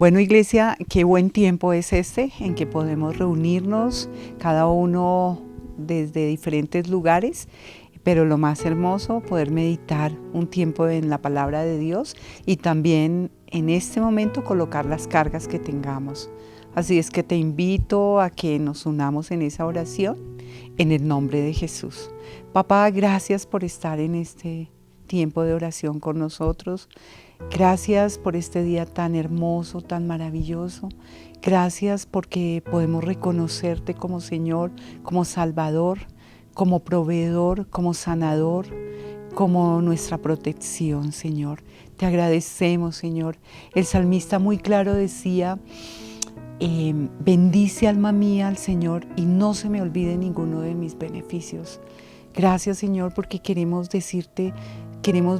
Bueno, iglesia, qué buen tiempo es este en que podemos reunirnos, cada uno desde diferentes lugares, pero lo más hermoso, poder meditar un tiempo en la palabra de Dios y también en este momento colocar las cargas que tengamos. Así es que te invito a que nos unamos en esa oración en el nombre de Jesús. Papá, gracias por estar en este tiempo de oración con nosotros. Gracias por este día tan hermoso, tan maravilloso. Gracias porque podemos reconocerte como Señor, como Salvador, como proveedor, como sanador, como nuestra protección, Señor. Te agradecemos, Señor. El salmista muy claro decía, bendice alma mía al Señor y no se me olvide ninguno de mis beneficios. Gracias, Señor, porque queremos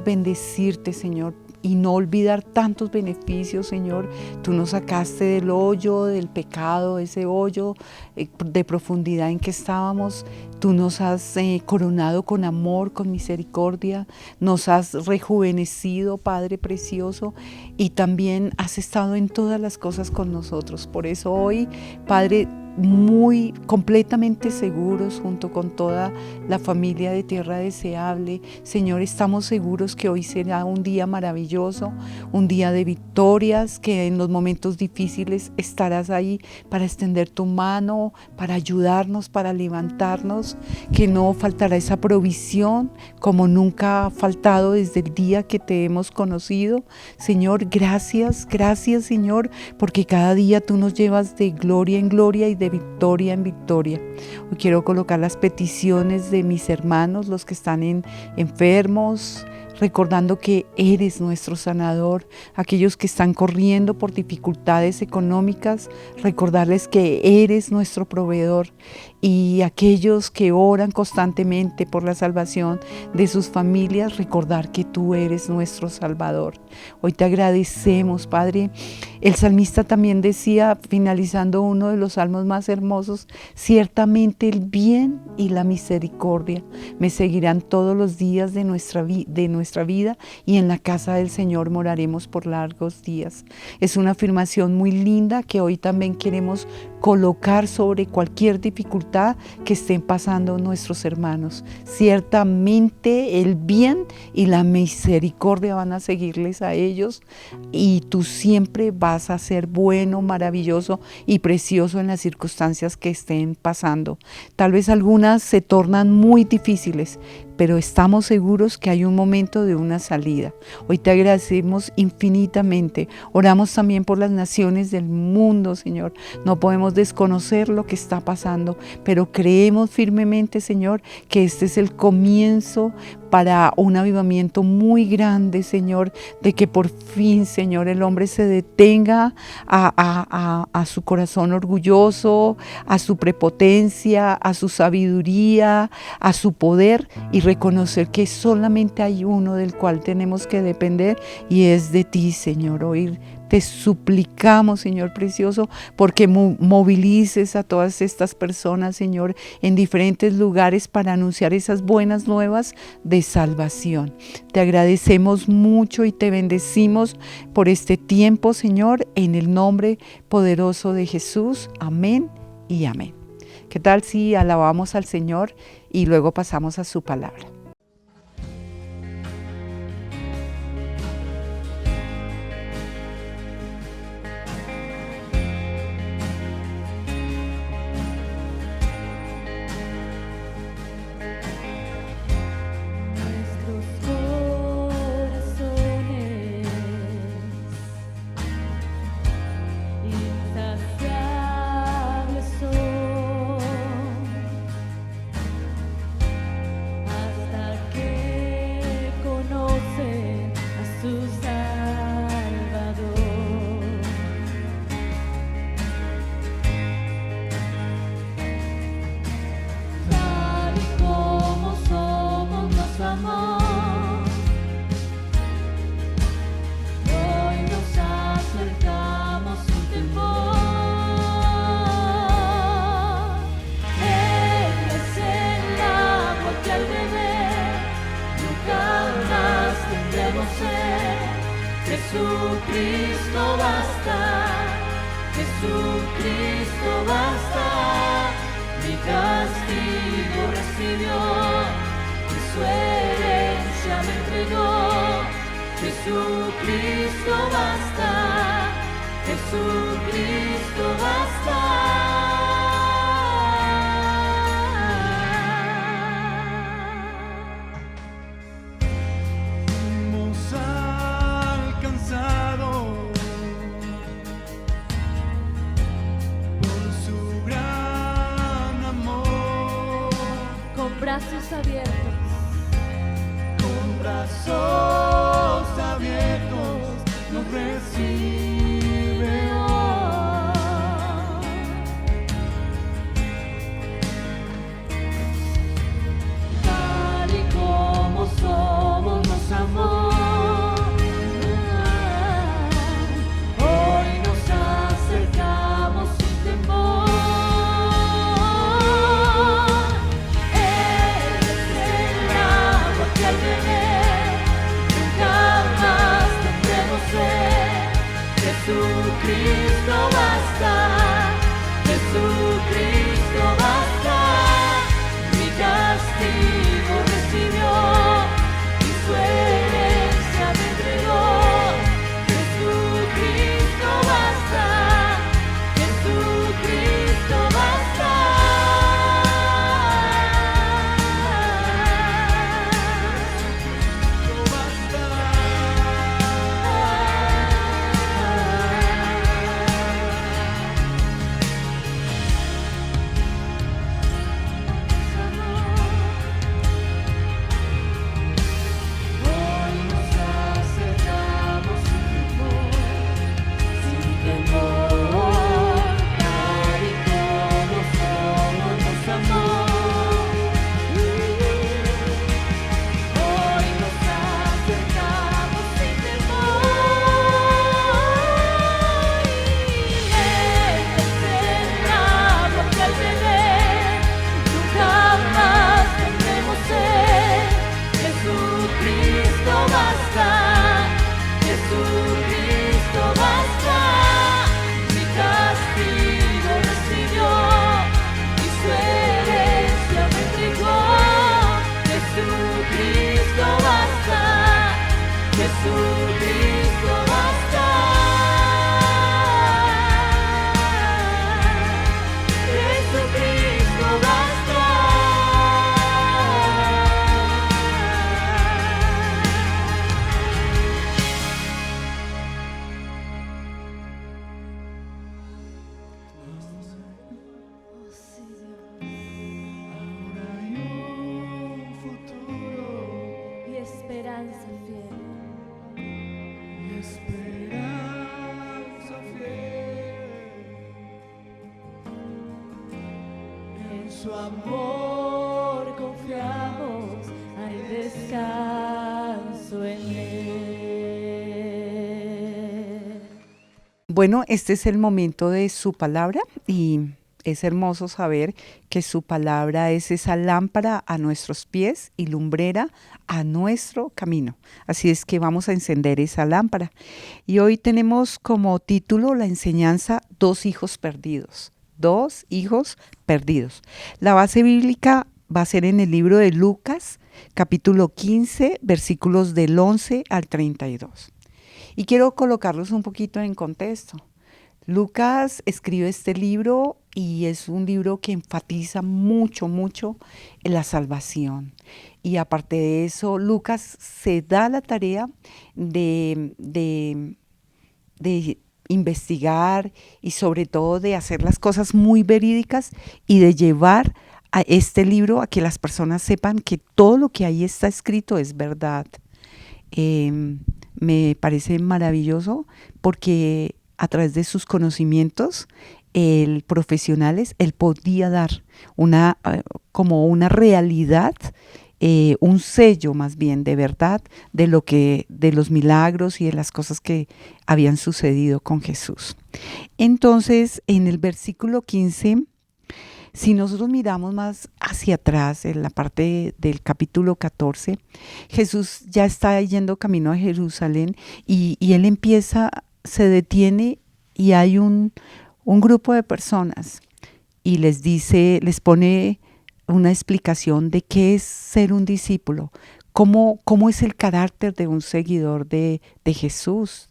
bendecirte, Señor, y no olvidar tantos beneficios, Señor. Tú nos sacaste del hoyo, del pecado, ese hoyo de profundidad en que estábamos. Tú nos has coronado con amor, con misericordia. Nos has rejuvenecido, Padre precioso, y también has estado en todas las cosas con nosotros. Por eso hoy, Padre, muy completamente seguros junto con toda la familia de Tierra Deseable. Señor, estamos seguros que hoy será un día maravilloso, un día de victorias, que en los momentos difíciles estarás ahí para extender tu mano, para ayudarnos, para levantarnos, que no faltará esa provisión como nunca ha faltado desde el día que te hemos conocido. Señor, gracias, Señor, porque cada día tú nos llevas de gloria en gloria y de victoria en victoria. Hoy quiero colocar las peticiones de mis hermanos, los que están enfermos, recordando que eres nuestro sanador. Aquellos que están corriendo por dificultades económicas, recordarles que eres nuestro proveedor. Y aquellos que oran constantemente por la salvación de sus familias, recordar que tú eres nuestro Salvador. Hoy te agradecemos, Padre. El salmista también decía, finalizando uno de los salmos más hermosos, ciertamente el bien y la misericordia me seguirán todos los días de nuestra vida, y en la casa del Señor moraremos por largos días. Es una afirmación muy linda que hoy también queremos colocar sobre cualquier dificultad que estén pasando nuestros hermanos. Ciertamente el bien y la misericordia van a seguirles a ellos, y tú siempre vas a ser bueno, maravilloso y precioso en las circunstancias que estén pasando. Tal vez algunas se tornan muy difíciles, pero estamos seguros que hay un momento de una salida. Hoy te agradecemos infinitamente. Oramos también por las naciones del mundo, Señor. No podemos desconocer lo que está pasando, pero creemos firmemente, Señor, que este es el comienzo para un avivamiento muy grande, Señor, de que por fin, Señor, el hombre se detenga a su corazón orgulloso, a su prepotencia, a su sabiduría, a su poder, y reconocer que solamente hay uno del cual tenemos que depender, y es de ti, Señor. Hoy te suplicamos, Señor precioso, porque movilices a todas estas personas, Señor, en diferentes lugares para anunciar esas buenas nuevas de salvación. Te agradecemos mucho y te bendecimos por este tiempo, Señor, en el nombre poderoso de Jesús. Amén y amén. ¿Qué tal si alabamos al Señor y luego pasamos a su palabra? Hasta Jesucristo basta, Jesucristo basta. Hemos alcanzado por su gran amor, Con brazos abiertos, con brazos abiertos nos recibe hoy. tal y como somos nos amó. Hoy nos acercamos sin temor. Él es el agua que al beber nunca más tendremos sed. Jesucristo basta, Jesucristo basta. Mi castigo recibió y su herencia me entregó. Jesucristo basta, Jesucristo basta. Hoy nos acercamos sin temor, tal y como somos nos amó. Hoy nos acercamos sin temor. Él es el agua que al beber nunca más tendremos sed. Jesucristo basta, Jesucristo basta. Mi castigo recibió y su herencia me entregó. Jesucristo basta, Jesucristo basta. Jesucristo basta. Oh, sí, Dios. Ahora hay un futuro Y esperanza fiel. y esperanza fiel. En su amor confiamos, hay descanso en él. Bueno, este es el momento de su palabra y es hermoso saber que su palabra es esa lámpara a nuestros pies y lumbrera a nuestro camino. Así es que vamos a encender esa lámpara. Y hoy tenemos como título la enseñanza Dos hijos perdidos. Dos hijos perdidos. La base bíblica va a ser en el libro de Lucas, capítulo 15, versículos del 11 al 32. Y quiero colocarlos un poquito en contexto. Lucas escribe este libro y es un libro que enfatiza mucho en la salvación. Y aparte de eso, Lucas se da la tarea de investigar y sobre todo de hacer las cosas muy verídicas y de llevar a este libro a que las personas sepan que todo lo que ahí está escrito es verdad. Me parece maravilloso porque a través de sus conocimientos profesionales, él podía dar como una realidad, un sello más bien de verdad de los milagros y de las cosas que habían sucedido con Jesús. Entonces, en el versículo 15, si nosotros miramos más hacia atrás, en la parte del capítulo 14, Jesús ya está yendo camino a Jerusalén y él se detiene y hay un grupo de personas y les pone una explicación de qué es ser un discípulo, cómo es el carácter de un seguidor de Jesús.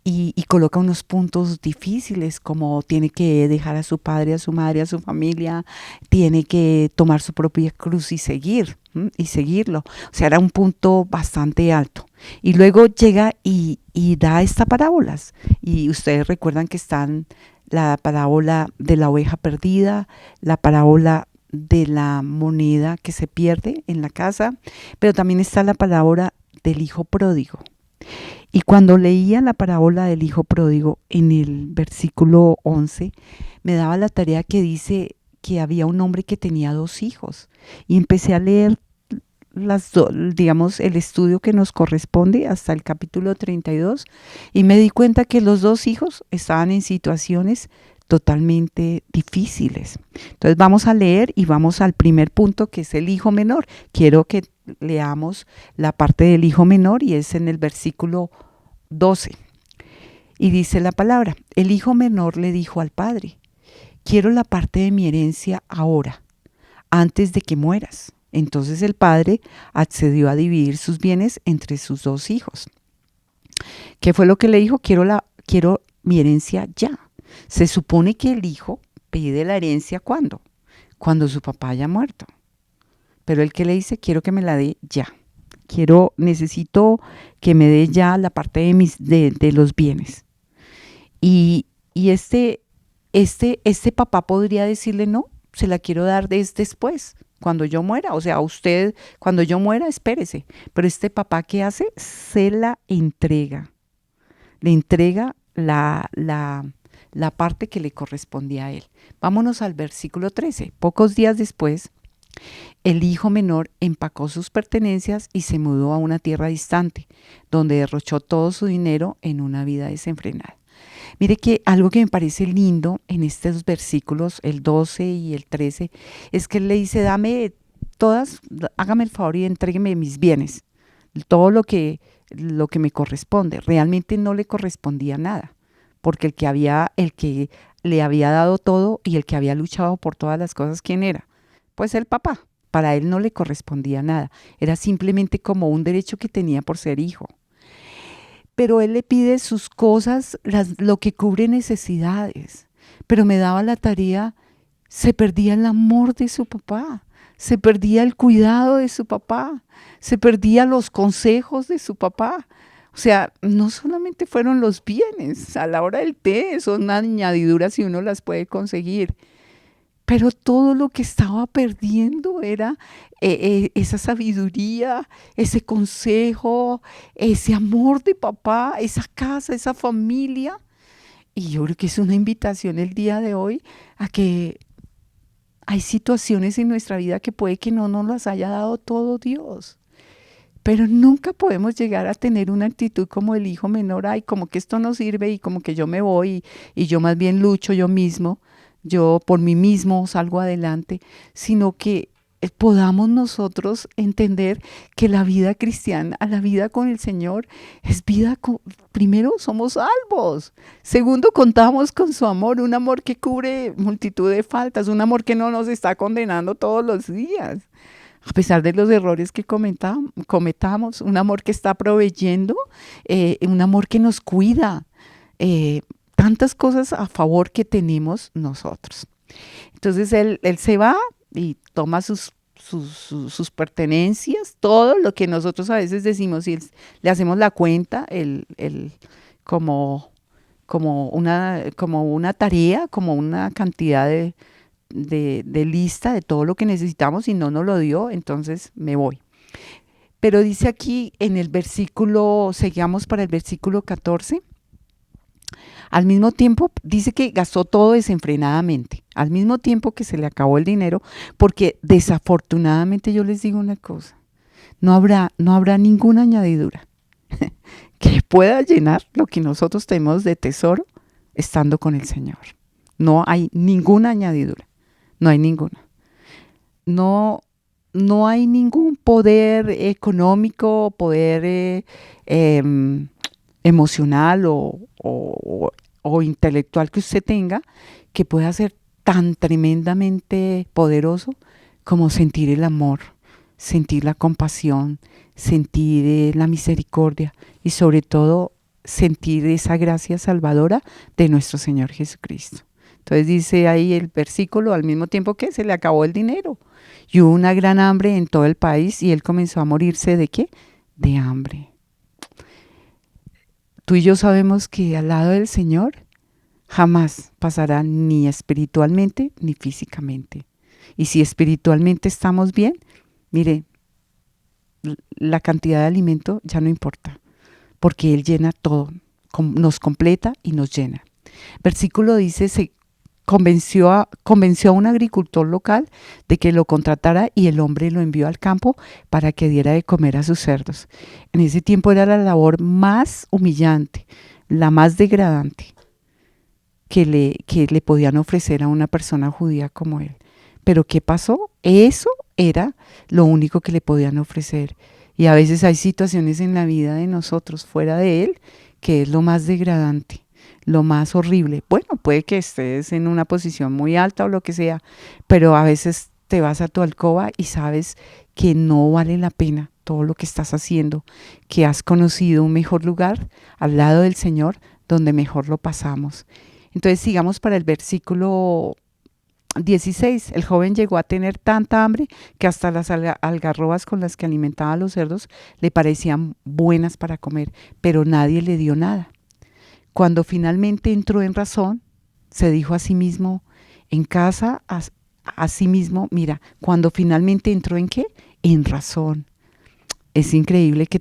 Y coloca unos puntos difíciles, como tiene que dejar a su padre, a su madre, a su familia, tiene que tomar su propia cruz y seguirlo. O sea, era un punto bastante alto. Y luego llega y da estas parábolas. Y ustedes recuerdan que están la parábola de la oveja perdida, la parábola de la moneda que se pierde en la casa, pero también está la parábola del hijo pródigo. Y cuando leía la parábola del hijo pródigo en el versículo 11, me daba la tarea que dice que había un hombre que tenía 2 hijos. Y empecé a leer digamos, el estudio que nos corresponde hasta el capítulo 32 y me di cuenta que los 2 hijos estaban en situaciones totalmente difíciles. Entonces vamos a leer y vamos al primer punto, que es el hijo menor. Quiero que leamos la parte del hijo menor y es en el versículo 12. Y dice la palabra: el hijo menor le dijo al padre: quiero la parte de mi herencia ahora, antes de que mueras. Entonces el padre accedió a dividir sus bienes entre sus 2 hijos. ¿Qué fue lo que le dijo? Quiero mi herencia ya. Se supone que el hijo pide la herencia ¿cuándo? Cuando su papá haya muerto. Pero el que le dice: quiero que me la dé ya. Necesito que me dé ya la parte de los bienes. Y este papá podría decirle: no, se la quiero dar después, cuando yo muera. O sea, usted, cuando yo muera, espérese. Pero este papá, ¿qué hace? Se la entrega. Le entrega la parte que le correspondía a él. Vámonos al versículo 13. Pocos días después, el hijo menor empacó sus pertenencias y se mudó a una tierra distante, donde derrochó todo su dinero en una vida desenfrenada. Mire que algo que me parece lindo en estos versículos, el 12 y el 13, es que él le dice: dame todas, hágame el favor y entrégueme mis bienes, todo lo que me corresponde. Realmente no le correspondía nada, porque el que le había dado todo y el que había luchado por todas las cosas, ¿quién era? Pues el papá. Para él no le correspondía nada, era simplemente como un derecho que tenía por ser hijo. Pero él le pide sus cosas, lo que cubre necesidades. Pero me daba la tarea, se perdía el amor de su papá, se perdía el cuidado de su papá, se perdía los consejos de su papá. O sea, no solamente fueron los bienes, a la hora del té son añadiduras si uno las puede conseguir. Pero todo lo que estaba perdiendo era esa sabiduría, ese consejo, ese amor de papá, esa casa, esa familia. Y yo creo que es una invitación el día de hoy a que hay situaciones en nuestra vida que puede que no nos las haya dado todo Dios. Pero nunca podemos llegar a tener una actitud como el hijo menor: ay, como que esto no sirve y como que yo me voy y yo más bien lucho yo mismo. Yo por mí mismo salgo adelante, sino que podamos nosotros entender que la vida cristiana, la vida con el Señor, es vida primero somos salvos, segundo contamos con su amor, un amor que cubre multitud de faltas, un amor que no nos está condenando todos los días, a pesar de los errores que cometamos, un amor que está proveyendo, un amor que nos cuida, tantas cosas a favor que tenemos nosotros. Entonces él se va y toma sus pertenencias, todo lo que nosotros a veces decimos y le hacemos la cuenta, como una tarea, como una cantidad de lista de todo lo que necesitamos y no nos lo dio, entonces me voy. Pero dice aquí en el versículo, seguimos para el versículo 14, al mismo tiempo dice que gastó todo desenfrenadamente, al mismo tiempo que se le acabó el dinero, porque desafortunadamente yo les digo una cosa, no habrá ninguna añadidura que pueda llenar lo que nosotros tenemos de tesoro estando con el Señor. No hay ninguna añadidura, no hay ninguna. No hay ningún poder económico, poder emocional o intelectual que usted tenga que pueda ser tan tremendamente poderoso como sentir el amor, sentir la compasión, sentir la misericordia y sobre todo sentir esa gracia salvadora de nuestro Señor Jesucristo. Entonces dice ahí el versículo, al mismo tiempo que se le acabó el dinero y hubo una gran hambre en todo el país y él comenzó a morirse ¿de qué? De hambre. Tú y yo sabemos que al lado del Señor jamás pasará ni espiritualmente ni físicamente. Y si espiritualmente estamos bien, mire, la cantidad de alimento ya no importa, porque Él llena todo, nos completa y nos llena. Versículo dice, se convenció a un agricultor local de que lo contratara y el hombre lo envió al campo para que diera de comer a sus cerdos. En ese tiempo era la labor más humillante, la más degradante que le podían ofrecer a una persona judía como él. Pero ¿qué pasó? Eso era lo único que le podían ofrecer. Y a veces hay situaciones en la vida de nosotros fuera de él que es lo más degradante, lo más horrible. Bueno, puede que estés en una posición muy alta o lo que sea, pero a veces te vas a tu alcoba y sabes que no vale la pena todo lo que estás haciendo, que has conocido un mejor lugar al lado del Señor donde mejor lo pasamos. Entonces sigamos para el versículo 16. El joven llegó a tener tanta hambre que hasta las algarrobas con las que alimentaba a los cerdos le parecían buenas para comer, pero nadie le dio nada. Cuando finalmente entró en razón, se dijo a sí mismo, en casa, a sí mismo, mira, cuando finalmente entró ¿en qué? En razón. Es increíble que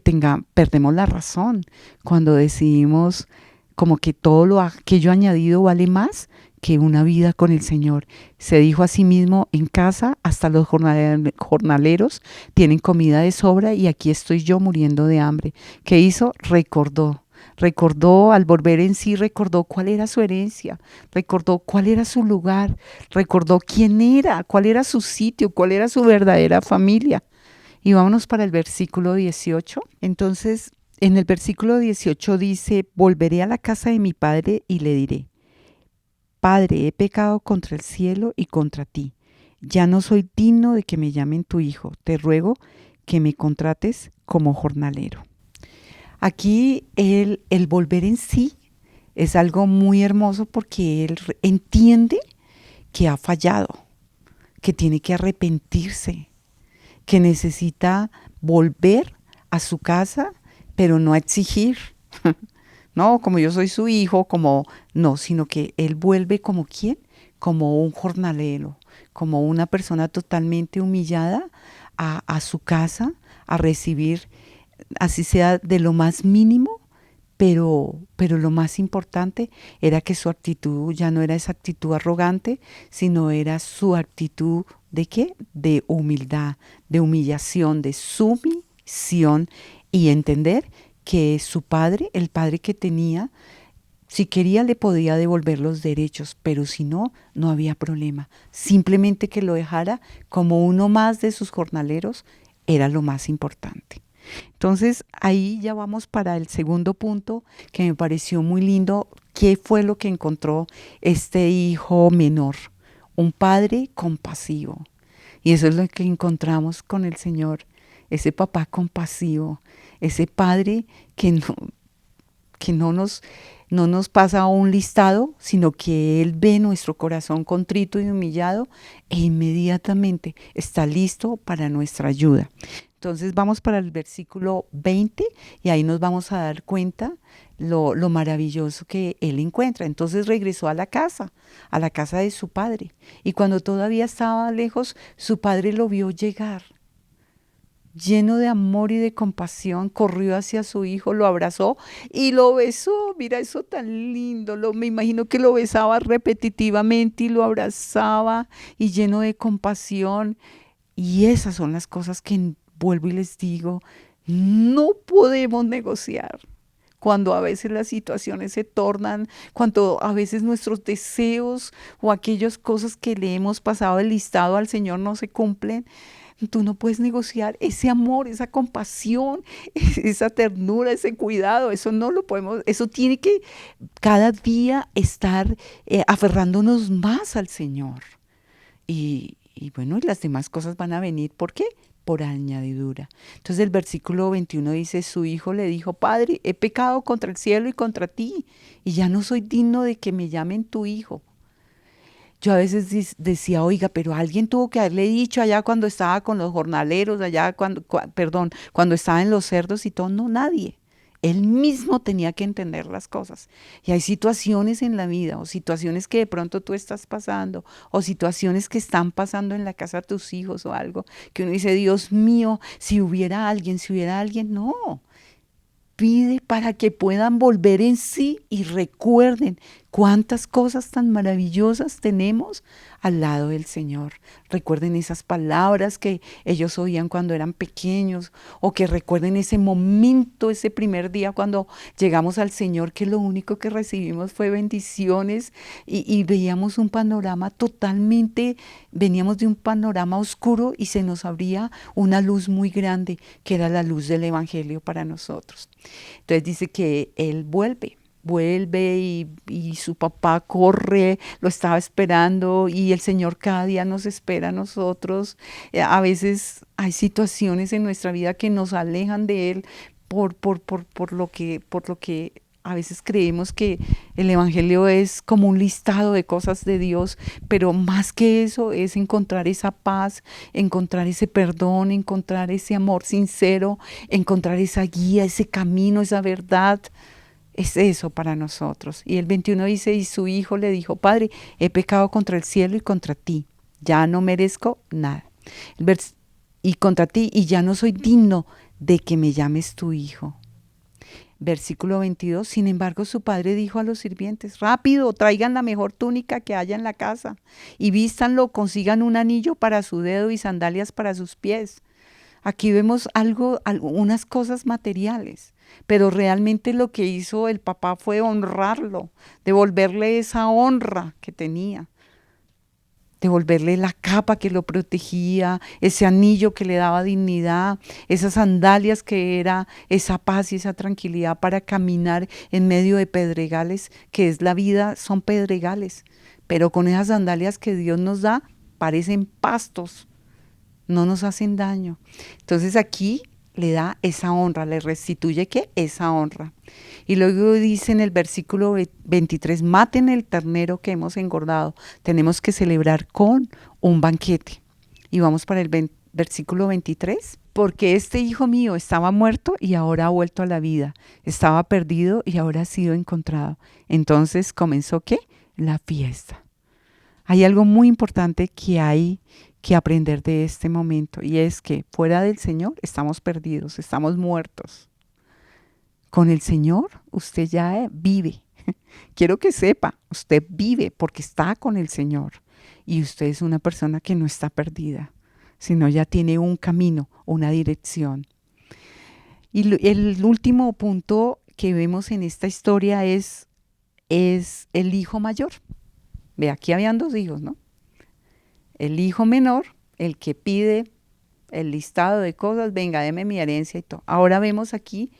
perdemos la razón cuando decidimos como que todo lo aquello añadido vale más que una vida con el Señor. Se dijo a sí mismo, en casa hasta los jornaleros tienen comida de sobra y aquí estoy yo muriendo de hambre. ¿Qué hizo? Recordó al volver en sí, recordó cuál era su herencia, recordó cuál era su lugar, recordó quién era, cuál era su sitio, cuál era su verdadera familia. Y vámonos para el versículo 18. Entonces, en el versículo 18 dice, volveré a la casa de mi padre y le diré, Padre, he pecado contra el cielo y contra ti. Ya no soy digno de que me llamen tu hijo. Te ruego que me contrates como jornalero. Aquí el volver en sí es algo muy hermoso porque él entiende que ha fallado, que tiene que arrepentirse, que necesita volver a su casa, pero no a exigir. No, como yo soy su hijo, no, sino que él vuelve como ¿quién? Como un jornalero, como una persona totalmente humillada a su casa, a recibir, así sea de lo más mínimo, pero lo más importante era que su actitud ya no era esa actitud arrogante, sino era su actitud ¿de qué? De humildad, de humillación, de sumisión y entender que su padre, el padre que tenía, si quería le podía devolver los derechos, pero si no, no había problema. Simplemente que lo dejara como uno más de sus jornaleros era lo más importante. Entonces ahí ya vamos para el segundo punto que me pareció muy lindo. ¿Qué fue lo que encontró este hijo menor? Un padre compasivo. Y eso es lo que encontramos con el Señor, ese papá compasivo, ese padre que no nos pasa un listado, sino que Él ve nuestro corazón contrito y humillado e inmediatamente está listo para nuestra ayuda. Entonces vamos para el versículo 20 y ahí nos vamos a dar cuenta lo maravilloso que él encuentra. Entonces regresó a la casa de su padre. Y cuando todavía estaba lejos, su padre lo vio llegar. Lleno de amor y de compasión, corrió hacia su hijo, lo abrazó y lo besó. Mira eso tan lindo. Me imagino que lo besaba repetitivamente y lo abrazaba y lleno de compasión. Y esas son las cosas que vuelvo y les digo, no podemos negociar. Cuando a veces las situaciones se tornan, cuando a veces nuestros deseos o aquellas cosas que le hemos pasado el listado al Señor no se cumplen, tú no puedes negociar ese amor, esa compasión, esa ternura, ese cuidado. Eso no lo podemos, eso tiene que cada día estar aferrándonos más al Señor. Y y bueno, y las demás cosas van a venir. ¿Por qué? Por añadidura. Entonces el versículo 21 dice, su hijo le dijo, Padre, he pecado contra el cielo y contra ti, y ya no soy digno de que me llamen tu hijo. Yo a veces decía, oiga, pero alguien tuvo que haberle dicho allá cuando estaba con los jornaleros, allá cuando estaba en los cerdos y todo, no, nadie. Él mismo tenía que entender las cosas. Y hay situaciones en la vida, o situaciones que de pronto tú estás pasando, o situaciones que están pasando en la casa de tus hijos o algo, que uno dice, Dios mío, si hubiera alguien, no. Pide para que puedan volver en sí y recuerden cuántas cosas tan maravillosas tenemos al lado del Señor. Recuerden esas palabras que ellos oían cuando eran pequeños, o que recuerden ese momento, ese primer día cuando llegamos al Señor, que lo único que recibimos fue bendiciones y veíamos un panorama totalmente, veníamos de un panorama oscuro y se nos abría una luz muy grande, que era la luz del Evangelio para nosotros. Entonces dice que él vuelve y su papá corre, lo estaba esperando, y el Señor cada día nos espera a nosotros. A veces hay situaciones en nuestra vida que nos alejan de Él por lo que a veces creemos que el Evangelio es como un listado de cosas de Dios, pero más que eso es encontrar esa paz, encontrar ese perdón, encontrar ese amor sincero, encontrar esa guía, ese camino, esa verdad. Es eso para nosotros. Y el 21 dice, y su hijo le dijo, Padre, he pecado contra el cielo y contra ti, ya no merezco nada. Y contra ti, y ya no soy digno de que me llames tu hijo. Versículo 22, sin embargo su padre dijo a los sirvientes, rápido, traigan la mejor túnica que haya en la casa, y vístanlo, consigan un anillo para su dedo y sandalias para sus pies. Aquí vemos unas cosas materiales, pero realmente lo que hizo el papá fue honrarlo, devolverle esa honra que tenía, devolverle la capa que lo protegía, ese anillo que le daba dignidad, esas sandalias que era esa paz y esa tranquilidad para caminar en medio de pedregales, que es la vida, son pedregales, pero con esas sandalias que Dios nos da, parecen pastos, no nos hacen daño. Entonces aquí le da esa honra, le restituye ¿qué? Esa honra. Y luego dice en el versículo 23, maten el ternero que hemos engordado, tenemos que celebrar con un banquete. Y vamos para el versículo 23, porque este hijo mío estaba muerto y ahora ha vuelto a la vida, estaba perdido y ahora ha sido encontrado. Entonces comenzó ¿qué? La fiesta. Hay algo muy importante que hay que aprender de este momento, y es que fuera del Señor estamos perdidos, estamos muertos. Con el Señor usted ya vive. Quiero que sepa, usted vive porque está con el Señor, y usted es una persona que no está perdida, sino ya tiene un camino, una dirección. Y el último punto que vemos en esta historia es el hijo mayor. Ve, aquí habían dos hijos, ¿no? El hijo menor, el que pide el listado de cosas, venga, deme mi herencia y todo. Ahora vemos aquí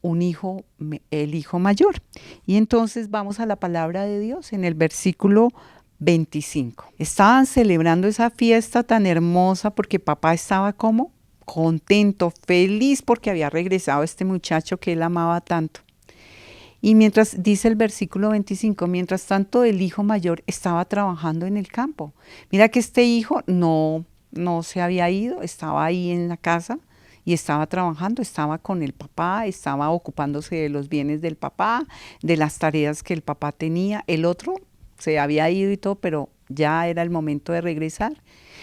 el hijo mayor. Y entonces vamos a la palabra de Dios en el versículo 25. Estaban celebrando esa fiesta tan hermosa porque papá estaba como contento, feliz porque había regresado este muchacho que él amaba tanto. Y mientras, dice el versículo 25, mientras tanto el hijo mayor estaba trabajando en el campo. Mira que este hijo no se había ido, estaba ahí en la casa y estaba trabajando, estaba con el papá, estaba ocupándose de los bienes del papá, de las tareas que el papá tenía. El otro se había ido y todo, pero ya era el momento de regresar.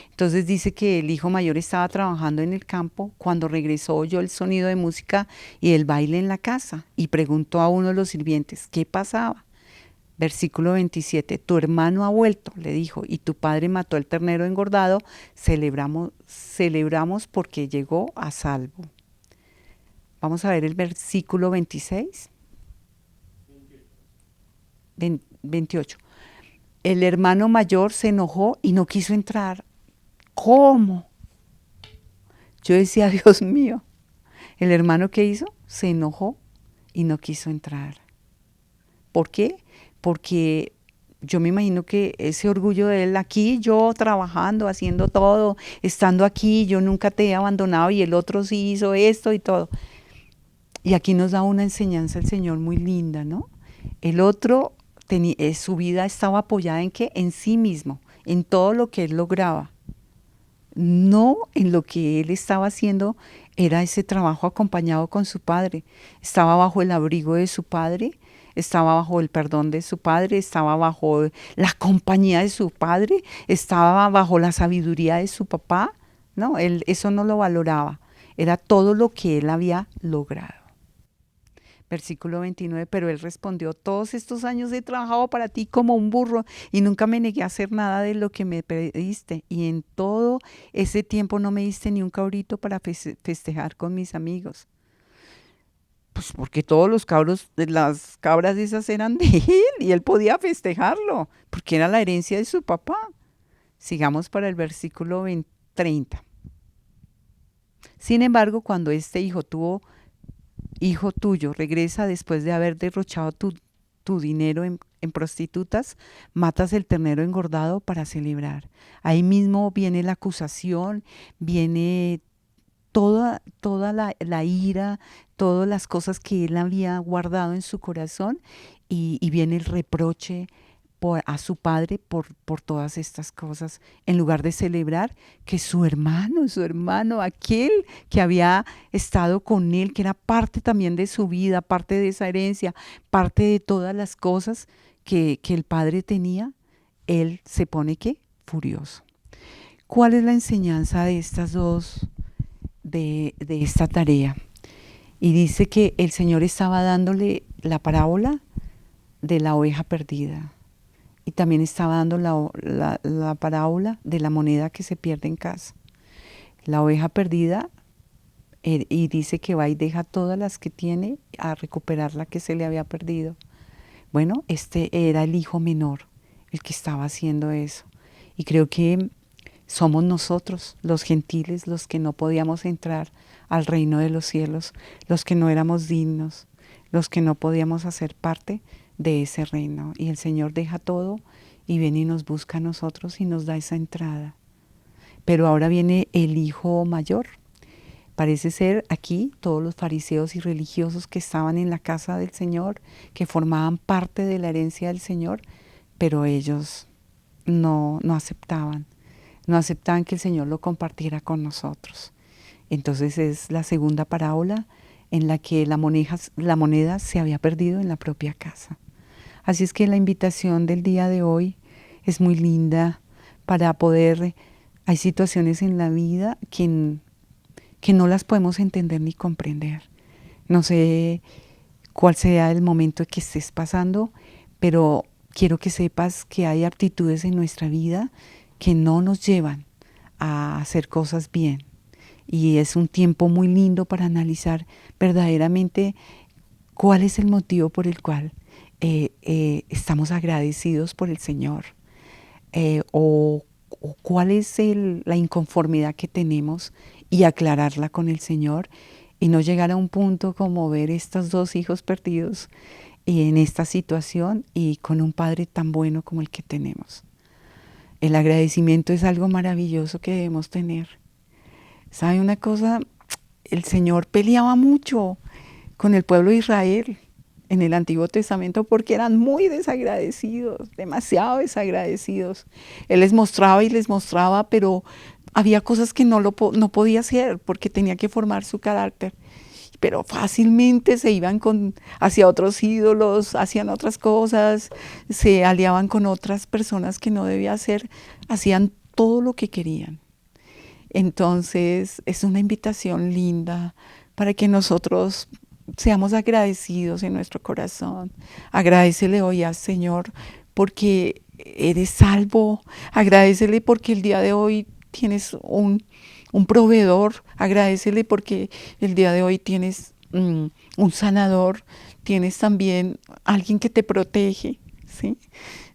Entonces dice que el hijo mayor estaba trabajando en el campo. Cuando regresó oyó el sonido de música y el baile en la casa y preguntó a uno de los sirvientes, ¿qué pasaba? Versículo 27, tu hermano ha vuelto, le dijo, y tu padre mató el ternero engordado, celebramos porque llegó a salvo. Vamos a ver el versículo 26. 28. El hermano mayor se enojó y no quiso entrar. ¿Cómo? Yo decía, Dios mío, el hermano ¿qué hizo? Se enojó y no quiso entrar. ¿Por qué? Porque yo me imagino que ese orgullo de él, aquí yo trabajando, haciendo todo, estando aquí, yo nunca te he abandonado y el otro sí hizo esto y todo. Y aquí nos da una enseñanza el Señor muy linda, ¿no? El otro, su vida estaba apoyada en qué? En sí mismo, en todo lo que él lograba. No en lo que él estaba haciendo, era ese trabajo acompañado con su padre. Estaba bajo el abrigo de su padre, estaba bajo el perdón de su padre, estaba bajo la compañía de su padre, estaba bajo la sabiduría de su papá. No, él eso no lo valoraba. Era todo lo que él había logrado. Versículo 29, pero él respondió, todos estos años he trabajado para ti como un burro y nunca me negué a hacer nada de lo que me pediste. Y en todo ese tiempo no me diste ni un cabrito para festejar con mis amigos. Pues porque todos los cabros, las cabras esas eran de él y él podía festejarlo, porque era la herencia de su papá. Sigamos para el versículo 30. Sin embargo, cuando este hijo tuyo regresa después de haber derrochado tu dinero en prostitutas, matas el ternero engordado para celebrar. Ahí mismo viene la acusación, viene toda la ira, todas las cosas que él había guardado en su corazón y viene el reproche a su padre por todas estas cosas, en lugar de celebrar que su hermano, aquel que había estado con él, que era parte también de su vida, parte de esa herencia, parte de todas las cosas que el padre tenía, él se pone ¿qué? Furioso. ¿Cuál es la enseñanza de estas dos, de esta tarea? Y dice que el Señor estaba dándole la parábola de la oveja perdida. Y también estaba dando la parábola de la moneda que se pierde en casa. La oveja perdida, y dice que va y deja todas las que tiene a recuperar la que se le había perdido. Bueno, este era el hijo menor, el que estaba haciendo eso. Y creo que somos nosotros, los gentiles, los que no podíamos entrar al reino de los cielos, los que no éramos dignos, los que no podíamos hacer parte de ese reino. Y el Señor deja todo y viene y nos busca a nosotros y nos da esa entrada. Pero ahora viene el hijo mayor. Parece ser aquí todos los fariseos y religiosos que estaban en la casa del Señor, que formaban parte de la herencia del Señor, pero ellos no aceptaban. No aceptaban que el Señor lo compartiera con nosotros. Entonces es la segunda parábola en la que la moneda se había perdido en la propia casa. Así es que la invitación del día de hoy es muy linda para poder, hay situaciones en la vida que no las podemos entender ni comprender. No sé cuál sea el momento que estés pasando, pero quiero que sepas que hay actitudes en nuestra vida que no nos llevan a hacer cosas bien. Y es un tiempo muy lindo para analizar verdaderamente cuál es el motivo por el cual estamos agradecidos por el Señor, o cuál es la inconformidad que tenemos y aclararla con el Señor y no llegar a un punto como ver estos dos hijos perdidos en esta situación y con un Padre tan bueno como el que tenemos. El agradecimiento es algo maravilloso que debemos tener. ¿Sabe una cosa? El Señor peleaba mucho con el pueblo de Israel en el Antiguo Testamento porque eran muy desagradecidos, demasiado desagradecidos. Él les mostraba, pero había cosas que no podía hacer porque tenía que formar su carácter. Pero fácilmente se iban hacia otros ídolos, hacían otras cosas, se aliaban con otras personas que no debía hacer, hacían todo lo que querían. Entonces es una invitación linda para que nosotros seamos agradecidos en nuestro corazón. Agradécele hoy al Señor porque eres salvo. Agradécele porque el día de hoy tienes un proveedor. Agradécele porque el día de hoy tienes un sanador. Tienes también alguien que te protege. ¿sí?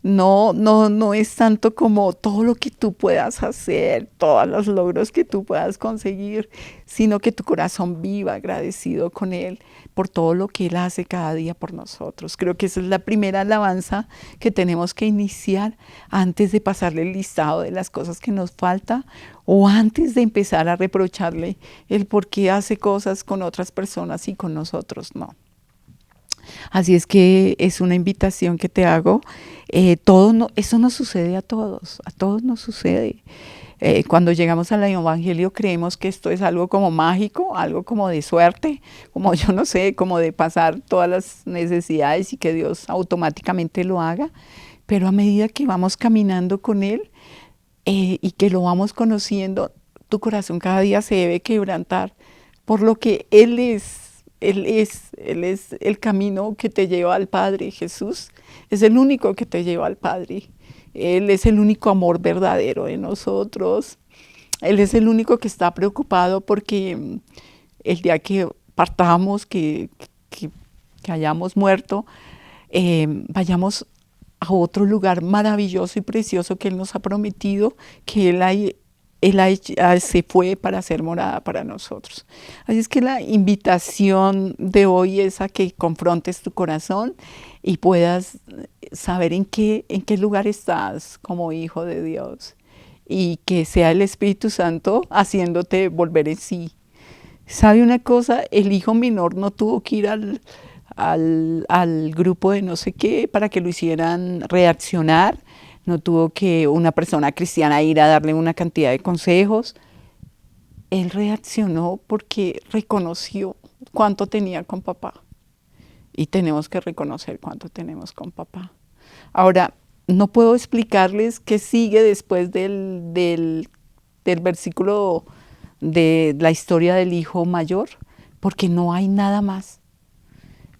No es tanto como todo lo que tú puedas hacer, todos los logros que tú puedas conseguir, sino que tu corazón viva agradecido con Él por todo lo que Él hace cada día por nosotros. Creo que esa es la primera alabanza que tenemos que iniciar antes de pasarle el listado de las cosas que nos falta o antes de empezar a reprocharle el por qué hace cosas con otras personas y con nosotros no. Así es que es una invitación que te hago. Eso nos sucede a todos nos sucede. Cuando llegamos al Evangelio creemos que esto es algo como mágico, algo como de suerte, como yo no sé, como de pasar todas las necesidades y que Dios automáticamente lo haga. Pero a medida que vamos caminando con Él y que lo vamos conociendo, tu corazón cada día se debe quebrantar por lo que Él es. Él es el camino que te lleva al Padre. Jesús es el único que te lleva al Padre. Él es el único amor verdadero de nosotros. Él es el único que está preocupado porque el día que partamos, que hayamos muerto, vayamos a otro lugar maravilloso y precioso que Él nos ha prometido, que se fue para hacer morada para nosotros. Así es que la invitación de hoy es a que confrontes tu corazón y puedas saber en qué lugar estás como hijo de Dios y que sea el Espíritu Santo haciéndote volver en sí. ¿Sabe una cosa? El hijo menor no tuvo que ir al grupo de no sé qué para que lo hicieran reaccionar. No tuvo que una persona cristiana ir a darle una cantidad de consejos. Él reaccionó porque reconoció cuánto tenía con papá. Y tenemos que reconocer cuánto tenemos con papá. Ahora, no puedo explicarles qué sigue después del versículo de la historia del hijo mayor, porque no hay nada más.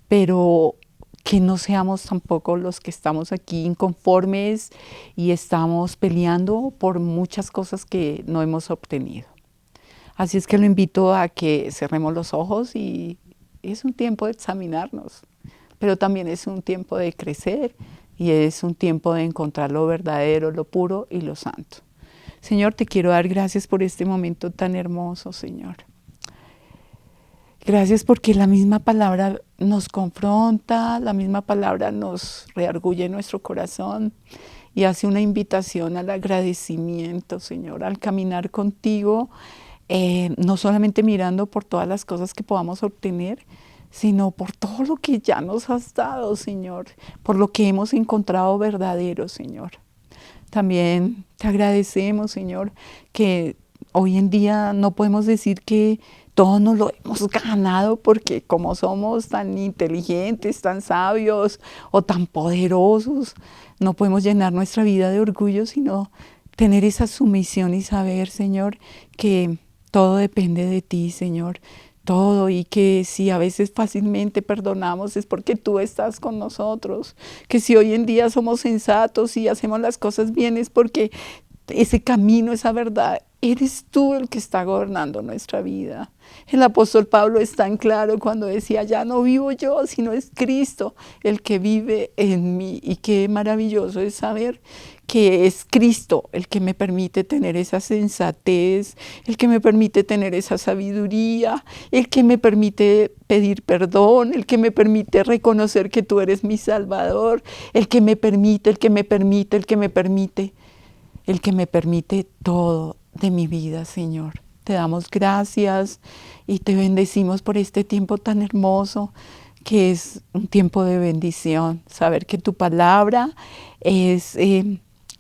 Pero que no seamos tampoco los que estamos aquí inconformes y estamos peleando por muchas cosas que no hemos obtenido. Así es que lo invito a que cerremos los ojos y es un tiempo de examinarnos, pero también es un tiempo de crecer y es un tiempo de encontrar lo verdadero, lo puro y lo santo. Señor, te quiero dar gracias por este momento tan hermoso, Señor. Gracias porque la misma palabra nos confronta, la misma palabra nos reargulle nuestro corazón y hace una invitación al agradecimiento, Señor, al caminar contigo, no solamente mirando por todas las cosas que podamos obtener, sino por todo lo que ya nos has dado, Señor, por lo que hemos encontrado verdadero, Señor. También te agradecemos, Señor, que hoy en día no podemos decir que todo nos lo hemos ganado porque como somos tan inteligentes, tan sabios o tan poderosos, no podemos llenar nuestra vida de orgullo, sino tener esa sumisión y saber, Señor, que todo depende de ti, Señor. Todo, y que si a veces fácilmente perdonamos es porque tú estás con nosotros, que si hoy en día somos sensatos y hacemos las cosas bien es porque ese camino, esa verdad, eres tú el que está gobernando nuestra vida. El apóstol Pablo es tan claro cuando decía, ya no vivo yo, sino es Cristo el que vive en mí. Y qué maravilloso es saber que es Cristo el que me permite tener esa sensatez, el que me permite tener esa sabiduría, el que me permite pedir perdón, el que me permite reconocer que tú eres mi Salvador, el que me permite todo de mi vida, Señor. Te damos gracias y te bendecimos por este tiempo tan hermoso que es un tiempo de bendición. Saber que tu palabra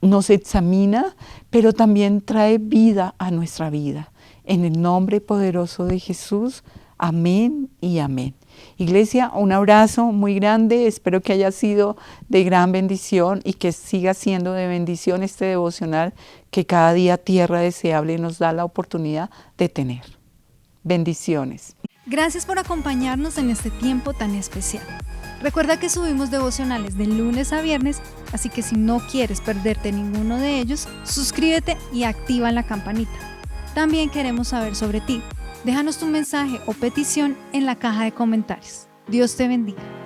nos examina, pero también trae vida a nuestra vida. En el nombre poderoso de Jesús, amén y amén. Iglesia, un abrazo muy grande, espero que haya sido de gran bendición y que siga siendo de bendición este devocional que cada día Tierra Deseable nos da la oportunidad de tener. Bendiciones. Gracias por acompañarnos en este tiempo tan especial. Recuerda que subimos devocionales de lunes a viernes, así que si no quieres perderte ninguno de ellos, suscríbete y activa la campanita. También queremos saber sobre ti. Déjanos tu mensaje o petición en la caja de comentarios. Dios te bendiga.